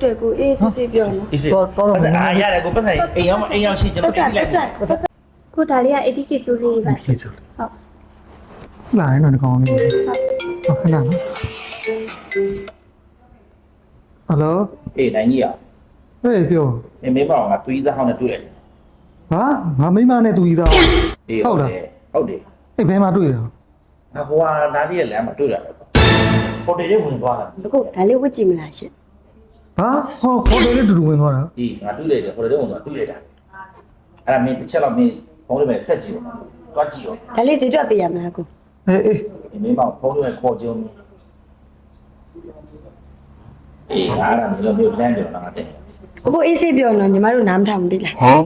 对，ကိုအေးစစ်စစ်ပြောနော် အေးစေပတ်စံအားရတယ်ကိုပတ်စံအိမ်ရောက်ရှိကျွန်တော်ပြင်လိုက် ကိုဒါလေးက ATK ကျိုးလေးပါ ရှိစု ဟုတ် လာရင်တော့ကောင်းနေဟုတ်ခဏနော်ဟယ်လို အေးတိုင်းကြီးอ่ะ ဟေးပြော မင်းမောင်ကသူကြီးသားဟောင်းနဲ့တွေ့ရတယ် ဟာငါမိမနဲ့သူကြီးသား အေးဟုတ်တယ် အေးဘယ်မှာတွေ့ရ ဟိုဟာနားလေးရဲ့လမ်းမှာတွေ့ရတယ်ဟိုတယ်ရဲ့ဝင်သွားတာ အခုဒါလေးဝတ်ကြည့်မလားရှင် ဟာဟောခေါ်တယ်တူတူဝင်သွားတာ အေးငါတွေ့လိုက်တယ်ဟိုတယ်ရဲ့ဝင်သွားတွေ့လိုက်တာအဲ့ဒါမင်းတစ်ချက်တော့မင်းဖုန်းလေးပဲဆက်ကြည့်ပါတွားကြည့်ရော ဒါလေးဈေးတွက်ပေးရမလားကို အေး မင်းမောင်ဖုန်းလေးပဲခေါ်ကြုံအေးအားရမလို့မျိုးလမ်းပြောတာငါတဲ့ ကိုအေးစစ်ပြောနော်ညီမတို့နားမထောင်ဘူးလား ဟမ်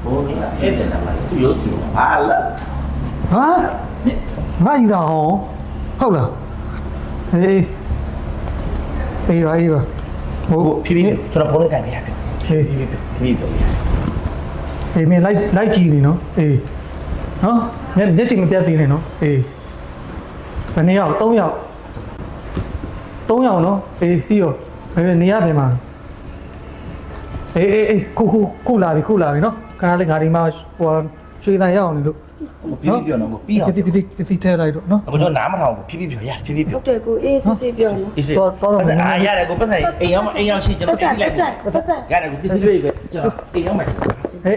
ဘိုးကအဲ့တဲ့နာမှာစုရုပ်စုဟာလာ ဟာငါကြီးသားဟောဟုတ်လားအေးအေးပါဟုတ် ဖြည်းဖြည်းကျွန်တော်ဖုန်းလေးကင်ပြရတယ် အေး ဖြည်းဖြည်းပြောပြ အေးမင်းလိုက်ကြည့်နေနော်အေးနော်မျက်စိမပြတ်သေးနဲ့နော်အေးဘယ်နှစ်ယောက်3ယောက်နော်အေးပြီးရောဘယ်နေရပြန်မှာအေးခုလာပြီနော်ခဏလေးငါဒီမှာဟိုရွှေတန်ရအောင်လို့ ဖြည်းဖြည်းပြောနော်ကိုပြီးအောင် ပစ္စည်းထဲလိုက်တော့နော် အခုကျွန်တော်နားမထောင်ဘူးဖြည်းဖြည်းပြောရဖြည်းဖြည်း ဟု ပြော တ်တယ်ကိုအေးစစ်စစ်ပြောနော် အေးစေပတ်စံအားရတယ်ကိုပတ်စံအိမ်ရောက်ရှိကျွန်တော်ပြင်လိုက်ရတယ်ကိုပစ္စည်းတွေပဲကျွန်တော်အိမ်ရောက်မှာ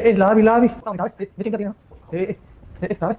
အေးလာပြီတောင်းဒါပဲမင်းတင်ကတင်နော်အေးလာပဲ